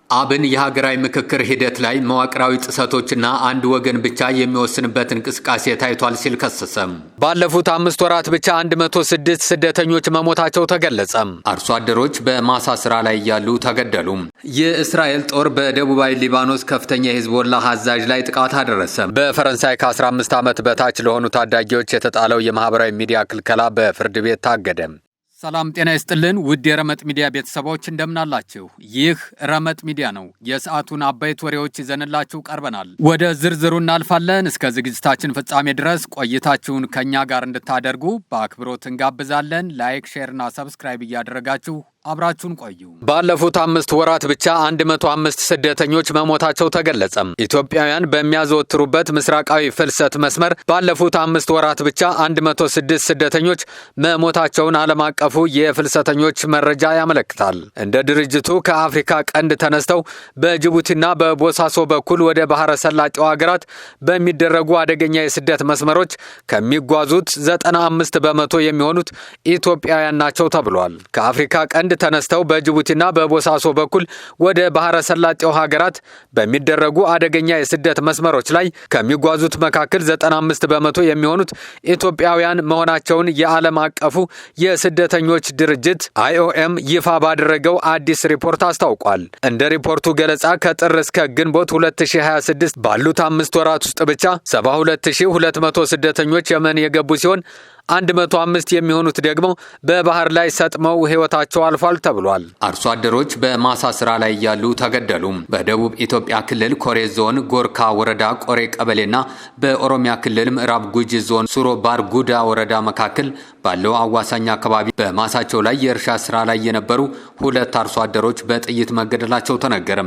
አብን የሀገራዊ ምክክር ሂደት ላይ መዋቅራዊ ጥሰቶችና አንድ ወገን ብቻ የሚወስንበት እንቅስቃሴ ታይቷል ሲል ከሰሰም። ባለፉት 5 ወራት ብቻ 106 ስደተኞች መሞታቸው ተገለጸ። አርሶ አደሮች በማሳ ስራ ላይ ያሉ ተገደሉ። የእስራኤል ጦር በደቡባዊ ሊባኖስ ከፍተኛ የሂዝቦላህ አዛዥ ላይ ጥቃት አደረሰ። በፈረንሳይ ከ15 ዓመት በታች ለሆኑ ታዳጊዎች የተጣለው የማህበራዊ ሚዲያ ክልከላ በፍርድ ቤት ታገደ። ሰላም ጤና ይስጥልን ውድ የረመጥ ሚዲያ ቤተሰቦች እንደምናላችሁ። ይህ ረመጥ ሚዲያ ነው። የሰዓቱን አበይት ወሬዎች ይዘንላችሁ ቀርበናል። ወደ ዝርዝሩ እናልፋለን። እስከ ዝግጅታችን ፍጻሜ ድረስ ቆይታችሁን ከኛ ጋር እንድታደርጉ በአክብሮት እንጋብዛለን። ላይክ፣ ሼርና ሰብስክራይብ እያደረጋችሁ አብራችሁን ቆዩ። ባለፉት 5 ወራት ብቻ 105 ስደተኞች መሞታቸው ተገለጸ። ኢትዮጵያውያን በሚያዘወትሩበት ምስራቃዊ ፍልሰት መስመር ባለፉት 5 ወራት ብቻ 106 ስደተኞች መሞታቸውን ዓለም አቀፉ የፍልሰተኞች መረጃ ያመለክታል። እንደ ድርጅቱ ከአፍሪካ ቀንድ ተነስተው በጅቡቲና በቦሳሶ በኩል ወደ ባህረ ሰላጤው ሀገራት በሚደረጉ አደገኛ የስደት መስመሮች ከሚጓዙት 95 በመቶ የሚሆኑት ኢትዮጵያውያን ናቸው ተብሏል። ከአፍሪካ ቀንድ ተነስተው በጅቡቲና በቦሳሶ በኩል ወደ ባህረ ሰላጤው ሀገራት በሚደረጉ አደገኛ የስደት መስመሮች ላይ ከሚጓዙት መካከል 95 በመቶ የሚሆኑት ኢትዮጵያውያን መሆናቸውን የዓለም አቀፉ የስደተኞች ድርጅት IOM ይፋ ባደረገው አዲስ ሪፖርት አስታውቋል። እንደ ሪፖርቱ ገለጻ ከጥር እስከ ግንቦት 2026 ባሉት 5 ወራት ውስጥ ብቻ 72200 ስደተኞች የመን የገቡ ሲሆን 105 የሚሆኑት ደግሞ በባህር ላይ ሰጥመው ሕይወታቸው አልፏል ተብሏል። አርሶ አደሮች በማሳ ስራ ላይ ያሉ ተገደሉ። በደቡብ ኢትዮጵያ ክልል ኮሬ ዞን ጎርካ ወረዳ ቆሬ ቀበሌና በኦሮሚያ ክልል ምዕራብ ጉጂ ዞን ሱሮ ባርጉዳ ወረዳ መካከል ባለው አዋሳኝ አካባቢ በማሳቸው ላይ የእርሻ ስራ ላይ የነበሩ 2 አርሶ አደሮች በጥይት መገደላቸው ተነገረ።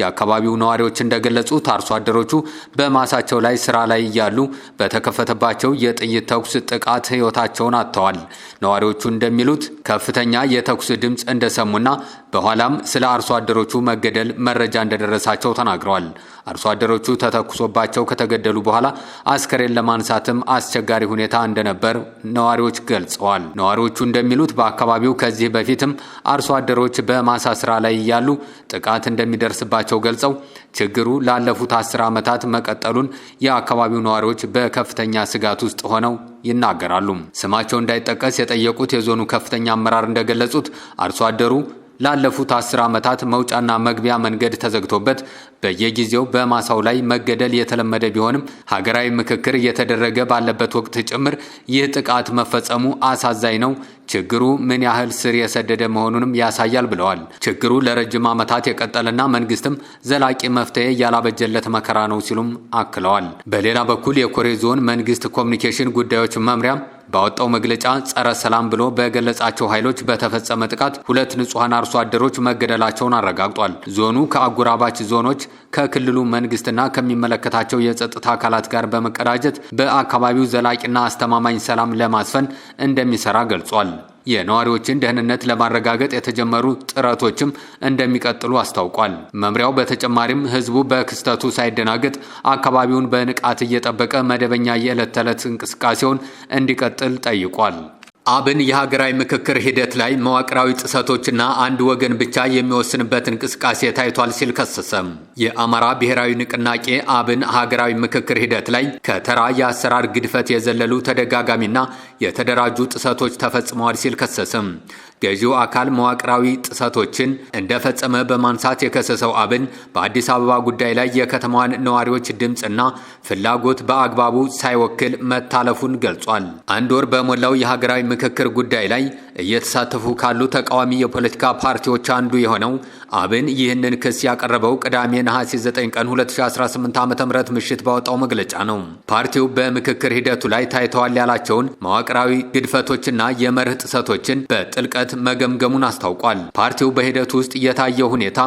የአካባቢው ነዋሪዎች እንደገለጹት አርሶ አደሮቹ በማሳቸው ላይ ስራ ላይ ያሉ በተከፈተባቸው የጥይት ተኩስ ጥቃት ሕይወታቸውን አጥተዋል። ነዋሪዎቹ እንደሚሉት ከፍተኛ የተኩስ ድምፅ እንደሰሙና በኋላም ስለ አርሶ አደሮቹ መገደል መረጃ እንደደረሳቸው ተናግረዋል። አርሶ አደሮቹ ተተኩሶባቸው ከተገደሉ በኋላ አስከሬን ለማንሳትም አስቸጋሪ ሁኔታ እንደነበር ነዋሪዎች ገልጸዋል። ነዋሪዎቹ እንደሚሉት በአካባቢው ከዚህ በፊትም አርሶ አደሮች በማሳ ስራ ላይ ያሉ ጥቃት እንደሚደርስባቸው ገልጸው ችግሩ ላለፉት 10 ዓመታት መቀጠሉን የአካባቢው ነዋሪዎች በከፍተኛ ስጋት ውስጥ ሆነው ይናገራሉ። ስማቸው እንዳይጠቀስ የጠየቁት የዞኑ ከፍተኛ አመራር እንደገለጹት አርሶ አደሩ ላለፉት 10 ዓመታት መውጫና መግቢያ መንገድ ተዘግቶበት በየጊዜው በማሳው ላይ መገደል የተለመደ ቢሆንም ሀገራዊ ምክክር እየተደረገ ባለበት ወቅት ጭምር ይህ ጥቃት መፈጸሙ አሳዛኝ ነው። ችግሩ ምን ያህል ስር የሰደደ መሆኑንም ያሳያል ብለዋል። ችግሩ ለረጅም ዓመታት የቀጠለና መንግስትም ዘላቂ መፍትሄ ያላበጀለት መከራ ነው ሲሉም አክለዋል። በሌላ በኩል የኮሬ ዞን መንግስት ኮሚኒኬሽን ጉዳዮች መምሪያ ባወጣው መግለጫ ጸረ ሰላም ብሎ በገለጻቸው ኃይሎች በተፈጸመ ጥቃት 2 ንጹሃን አርሶ አደሮች መገደላቸውን አረጋግጧል። ዞኑ ከአጎራባች ዞኖች ከክልሉ መንግስትና ከሚመለከታቸው የጸጥታ አካላት ጋር በመቀዳጀት በአካባቢው ዘላቂና አስተማማኝ ሰላም ለማስፈን እንደሚሰራ ገልጿል። የነዋሪዎችን ደህንነት ለማረጋገጥ የተጀመሩ ጥረቶችም እንደሚቀጥሉ አስታውቋል። መምሪያው በተጨማሪም ህዝቡ በክስተቱ ሳይደናገጥ አካባቢውን በንቃት እየጠበቀ መደበኛ የዕለት ተዕለት እንቅስቃሴውን እንዲቀጥል ጠይቋል። አብን የሀገራዊ ምክክር ሂደት ላይ መዋቅራዊ ጥሰቶችና አንድ ወገን ብቻ የሚወስንበት እንቅስቃሴ ታይቷል ሲል ከሰሰም። የአማራ ብሔራዊ ንቅናቄ አብን ሀገራዊ ምክክር ሂደት ላይ ከተራ የአሰራር ግድፈት የዘለሉ ተደጋጋሚና የተደራጁ ጥሰቶች ተፈጽመዋል ሲል ከሰሰም። ገዢው አካል መዋቅራዊ ጥሰቶችን እንደፈጸመ በማንሳት የከሰሰው አብን በአዲስ አበባ ጉዳይ ላይ የከተማዋን ነዋሪዎች ድምፅና ፍላጎት በአግባቡ ሳይወክል መታለፉን ገልጿል። 1 ወር በሞላው የሀገራዊ ምክክር ጉዳይ ላይ እየተሳተፉ ካሉ ተቃዋሚ የፖለቲካ ፓርቲዎች አንዱ የሆነው አብን ይህንን ክስ ያቀረበው ቅዳሜ ነሐሴ 9 ቀን 2018 ዓ.ም ምሽት ባወጣው መግለጫ ነው። ፓርቲው በምክክር ሂደቱ ላይ ታይተዋል ያላቸውን መዋቅራዊ ግድፈቶችና የመርህ ጥሰቶችን በጥልቀት መገምገሙን አስታውቋል። ፓርቲው በሂደቱ ውስጥ የታየው ሁኔታ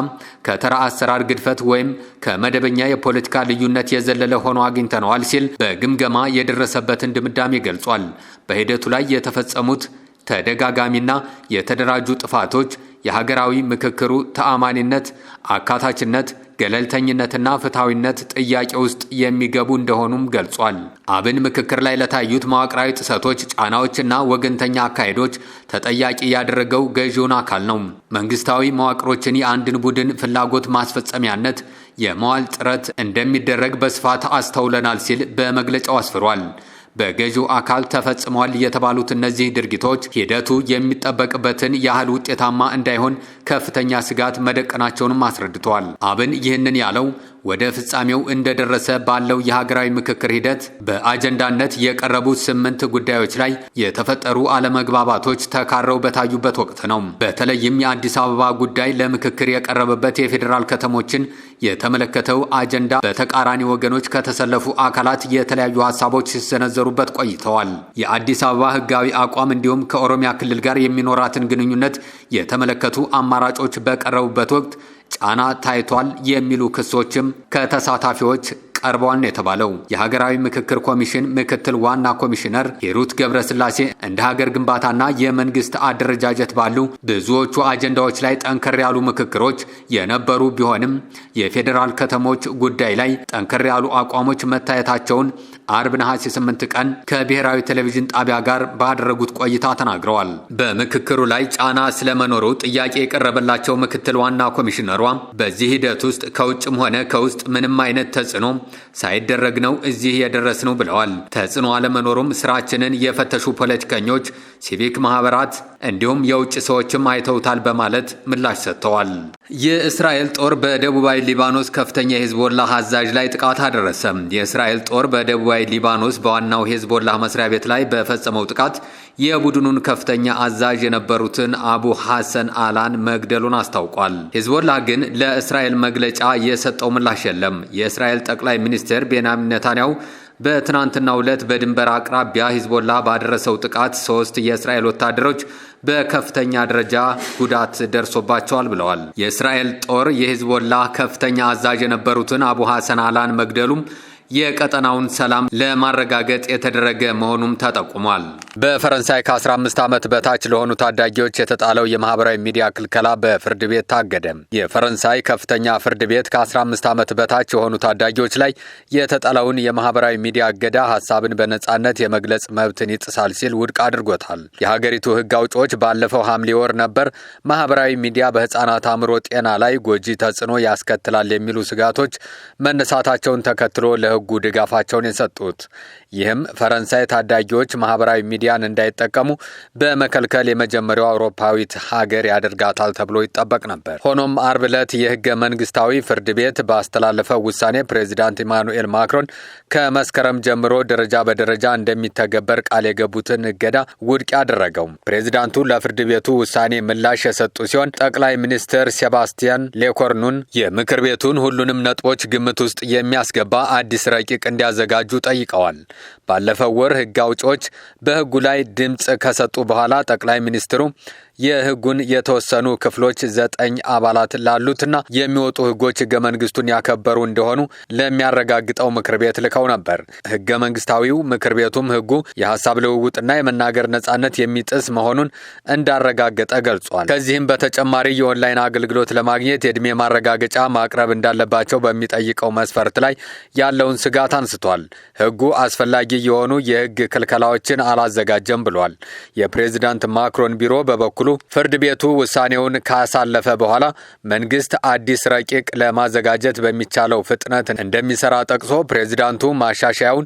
ከተራ አሰራር ግድፈት ወይም ከመደበኛ የፖለቲካ ልዩነት የዘለለ ሆኖ አግኝተነዋል ሲል በግምገማ የደረሰበትን ድምዳሜ ገልጿል። በሂደቱ ላይ የተፈጸሙት ተደጋጋሚና የተደራጁ ጥፋቶች የሀገራዊ ምክክሩ ተአማኒነት፣ አካታችነት፣ ገለልተኝነትና ፍትሐዊነት ጥያቄ ውስጥ የሚገቡ እንደሆኑም ገልጿል። አብን ምክክር ላይ ለታዩት መዋቅራዊ ጥሰቶች፣ ጫናዎችና ወገንተኛ አካሄዶች ተጠያቂ ያደረገው ገዢውን አካል ነው። መንግስታዊ መዋቅሮችን የአንድን ቡድን ፍላጎት ማስፈጸሚያነት የመዋል ጥረት እንደሚደረግ በስፋት አስተውለናል ሲል በመግለጫው አስፍሯል። በገዢው አካል ተፈጽመዋል የተባሉት እነዚህ ድርጊቶች ሂደቱ የሚጠበቅበትን ያህል ውጤታማ እንዳይሆን ከፍተኛ ስጋት መደቀናቸውንም አስረድተዋል። አብን ይህንን ያለው ወደ ፍጻሜው እንደደረሰ ባለው የሀገራዊ ምክክር ሂደት በአጀንዳነት የቀረቡት 8 ጉዳዮች ላይ የተፈጠሩ አለመግባባቶች ተካረው በታዩበት ወቅት ነው። በተለይም የአዲስ አበባ ጉዳይ ለምክክር የቀረበበት የፌዴራል ከተሞችን የተመለከተው አጀንዳ በተቃራኒ ወገኖች ከተሰለፉ አካላት የተለያዩ ሀሳቦች ሲሰነዘሩበት ቆይተዋል። የአዲስ አበባ ህጋዊ አቋም እንዲሁም ከኦሮሚያ ክልል ጋር የሚኖራትን ግንኙነት የተመለከቱ አማራጮች በቀረቡበት ወቅት ጫና ታይቷል የሚሉ ክሶችም ከተሳታፊዎች ቀርበዋል ነው የተባለው። የሀገራዊ ምክክር ኮሚሽን ምክትል ዋና ኮሚሽነር ሂሩት ገብረስላሴ እንደ ሀገር ግንባታና የመንግስት አደረጃጀት ባሉ ብዙዎቹ አጀንዳዎች ላይ ጠንከር ያሉ ምክክሮች የነበሩ ቢሆንም የፌዴራል ከተሞች ጉዳይ ላይ ጠንከር ያሉ አቋሞች መታየታቸውን አርብ ነሐሴ 8 ቀን ከብሔራዊ ቴሌቪዥን ጣቢያ ጋር ባደረጉት ቆይታ ተናግረዋል። በምክክሩ ላይ ጫና ስለመኖሩ ጥያቄ የቀረበላቸው ምክትል ዋና ኮሚሽነሯ በዚህ ሂደት ውስጥ ከውጭም ሆነ ከውስጥ ምንም አይነት ተጽዕኖ ሳይደረግ ነው እዚህ የደረስነው ብለዋል። ተጽዕኖ አለመኖሩም ስራችንን የፈተሹ ፖለቲከኞች፣ ሲቪክ ማህበራት እንዲሁም የውጭ ሰዎችም አይተውታል በማለት ምላሽ ሰጥተዋል። የእስራኤል ጦር በደቡባዊ ሊባኖስ ከፍተኛ የሂዝቦላህ አዛዥ ላይ ጥቃት አደረሰ። የእስራኤል ጦር በደቡባዊ ሊባኖስ በዋናው ሂዝቦላህ መስሪያ ቤት ላይ በፈጸመው ጥቃት የቡድኑን ከፍተኛ አዛዥ የነበሩትን አቡ ሐሰን አላን መግደሉን አስታውቋል። ሂዝቦላህ ግን ለእስራኤል መግለጫ የሰጠው ምላሽ የለም። የእስራኤል ጠቅላይ ሚኒስትር ቤንያሚን ኔታንያሁ በትናንትናው ዕለት በድንበር አቅራቢያ ሂዝቦላህ ባደረሰው ጥቃት 3 የእስራኤል ወታደሮች በከፍተኛ ደረጃ ጉዳት ደርሶባቸዋል ብለዋል። የእስራኤል ጦር የሂዝቦላህ ከፍተኛ አዛዥ የነበሩትን አቡ ሐሰን አላን መግደሉም የቀጠናውን ሰላም ለማረጋገጥ የተደረገ መሆኑም ተጠቁሟል። በፈረንሳይ ከ15 ዓመት በታች ለሆኑ ታዳጊዎች የተጣለው የማህበራዊ ሚዲያ ክልከላ በፍርድ ቤት ታገደ። የፈረንሳይ ከፍተኛ ፍርድ ቤት ከ15 ዓመት በታች የሆኑ ታዳጊዎች ላይ የተጣለውን የማህበራዊ ሚዲያ እገዳ ሐሳብን በነጻነት የመግለጽ መብትን ይጥሳል ሲል ውድቅ አድርጎታል። የሀገሪቱ ሕግ አውጪዎች ባለፈው ሐምሌ ወር ነበር ማህበራዊ ሚዲያ በህፃናት አእምሮ ጤና ላይ ጎጂ ተጽዕኖ ያስከትላል የሚሉ ስጋቶች መነሳታቸውን ተከትሎ ለሕጉ ድጋፋቸውን የሰጡት። ይህም ፈረንሳይ ታዳጊዎች ማህበራዊ ሚዲያን እንዳይጠቀሙ በመከልከል የመጀመሪያው አውሮፓዊት ሀገር ያደርጋታል ተብሎ ይጠበቅ ነበር። ሆኖም አርብ ዕለት የህገ መንግስታዊ ፍርድ ቤት ባስተላለፈው ውሳኔ ፕሬዚዳንት ኢማኑኤል ማክሮን ከመስከረም ጀምሮ ደረጃ በደረጃ እንደሚተገበር ቃል የገቡትን እገዳ ውድቅ ያደረገው። ፕሬዚዳንቱ ለፍርድ ቤቱ ውሳኔ ምላሽ የሰጡ ሲሆን ጠቅላይ ሚኒስትር ሴባስቲያን ሌኮርኑን የምክር ቤቱን ሁሉንም ነጥቦች ግምት ውስጥ የሚያስገባ አዲስ ረቂቅ እንዲያዘጋጁ ጠይቀዋል። ባለፈው ወር ህግ አውጪዎች በህጉ ላይ ድምጽ ከሰጡ በኋላ ጠቅላይ ሚኒስትሩ የህጉን የተወሰኑ ክፍሎች 9 አባላት ላሉትና የሚወጡ ህጎች ህገ መንግስቱን ያከበሩ እንደሆኑ ለሚያረጋግጠው ምክር ቤት ልከው ነበር። ህገ መንግስታዊው ምክር ቤቱም ህጉ የሐሳብ ልውውጥና የመናገር ነጻነት የሚጥስ መሆኑን እንዳረጋገጠ ገልጿል። ከዚህም በተጨማሪ የኦንላይን አገልግሎት ለማግኘት የዕድሜ ማረጋገጫ ማቅረብ እንዳለባቸው በሚጠይቀው መስፈርት ላይ ያለውን ስጋት አንስቷል። ህጉ አስፈላጊ የሆኑ የህግ ክልከላዎችን አላዘጋጀም ብሏል። የፕሬዝዳንት ማክሮን ቢሮ በበኩሉ ፍርድ ቤቱ ውሳኔውን ካሳለፈ በኋላ መንግስት አዲስ ረቂቅ ለማዘጋጀት በሚቻለው ፍጥነት እንደሚሰራ ጠቅሶ ፕሬዝዳንቱ ማሻሻያውን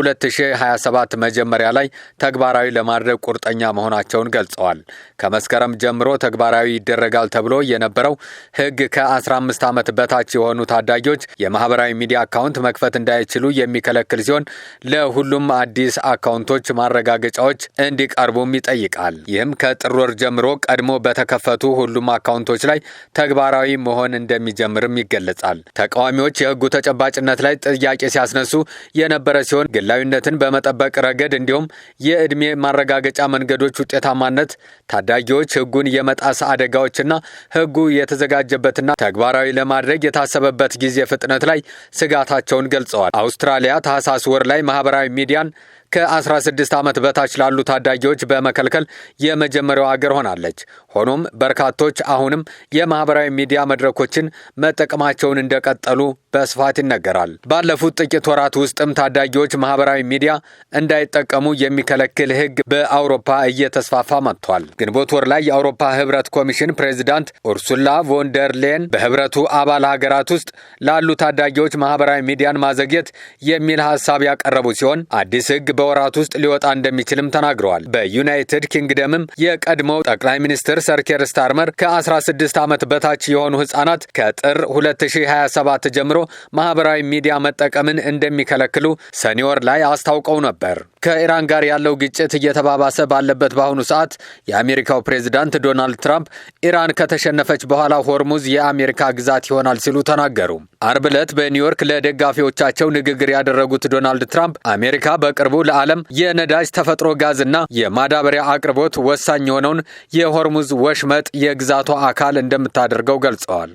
በ2027 መጀመሪያ ላይ ተግባራዊ ለማድረግ ቁርጠኛ መሆናቸውን ገልጸዋል። ከመስከረም ጀምሮ ተግባራዊ ይደረጋል ተብሎ የነበረው ህግ ከ15 ዓመት በታች የሆኑ ታዳጊዎች የማህበራዊ ሚዲያ አካውንት መክፈት እንዳይችሉ የሚከለክል ሲሆን ለሁሉም አዲስ አካውንቶች ማረጋገጫዎች እንዲቀርቡም ይጠይቃል። ይህም ከጥር ወር ጀምሮ ቀድሞ በተከፈቱ ሁሉም አካውንቶች ላይ ተግባራዊ መሆን እንደሚጀምርም ይገለጻል። ተቃዋሚዎች የህጉ ተጨባጭነት ላይ ጥያቄ ሲያስነሱ የነበረ ሲሆን ግላዊነትን በመጠበቅ ረገድ እንዲሁም የዕድሜ ማረጋገጫ መንገዶች ውጤታማነት፣ ታዳጊዎች ህጉን የመጣስ አደጋዎችና ህጉ የተዘጋጀበትና ተግባራዊ ለማድረግ የታሰበበት ጊዜ ፍጥነት ላይ ስጋታቸውን ገልጸዋል። አውስትራሊያ ታህሳስ ወር ላይ ማህበራዊ ሚዲያን ከ16 ዓመት በታች ላሉ ታዳጊዎች በመከልከል የመጀመሪያው ሀገር ሆናለች። ሆኖም በርካቶች አሁንም የማህበራዊ ሚዲያ መድረኮችን መጠቀማቸውን እንደቀጠሉ በስፋት ይነገራል። ባለፉት ጥቂት ወራት ውስጥም ታዳጊዎች ማህበራዊ ሚዲያ እንዳይጠቀሙ የሚከለክል ሕግ በአውሮፓ እየተስፋፋ መጥቷል። ግንቦት ወር ላይ የአውሮፓ ህብረት ኮሚሽን ፕሬዚዳንት ኡርሱላ ቮንደርሌን በህብረቱ አባል ሀገራት ውስጥ ላሉ ታዳጊዎች ማህበራዊ ሚዲያን ማዘግየት የሚል ሀሳብ ያቀረቡ ሲሆን አዲስ ሕግ በወራት ውስጥ ሊወጣ እንደሚችልም ተናግረዋል። በዩናይትድ ኪንግደምም የቀድሞው ጠቅላይ ሚኒስትር ሰር ኬር ስታርመር ከ16 ዓመት በታች የሆኑ ህጻናት ከጥር 2027 ጀምሮ ማህበራዊ ሚዲያ መጠቀምን እንደሚከለክሉ ሰኔ ወር ላይ አስታውቀው ነበር። ከኢራን ጋር ያለው ግጭት እየተባባሰ ባለበት በአሁኑ ሰዓት የአሜሪካው ፕሬዝዳንት ዶናልድ ትራምፕ ኢራን ከተሸነፈች በኋላ ሆርሙዝ የአሜሪካ ግዛት ይሆናል ሲሉ ተናገሩ። አርብ ዕለት በኒውዮርክ ለደጋፊዎቻቸው ንግግር ያደረጉት ዶናልድ ትራምፕ አሜሪካ በቅርቡ ለዓለም የነዳጅ ተፈጥሮ ጋዝና የማዳበሪያ አቅርቦት ወሳኝ የሆነውን የሆርሙዝ ወሽመጥ የግዛቷ አካል እንደምታደርገው ገልጸዋል።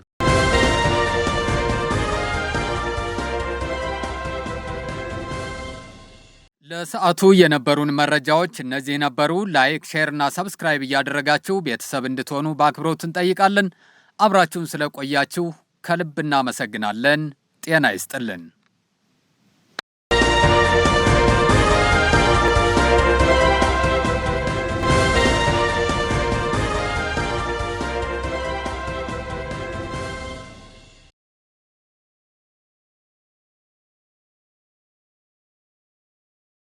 ለሰዓቱ የነበሩን መረጃዎች እነዚህ ነበሩ። ላይክ፣ ሼር እና ሰብስክራይብ እያደረጋችሁ ቤተሰብ እንድትሆኑ በአክብሮት እንጠይቃለን። አብራችሁን ስለቆያችሁ ከልብ እናመሰግናለን። ጤና ይስጥልን።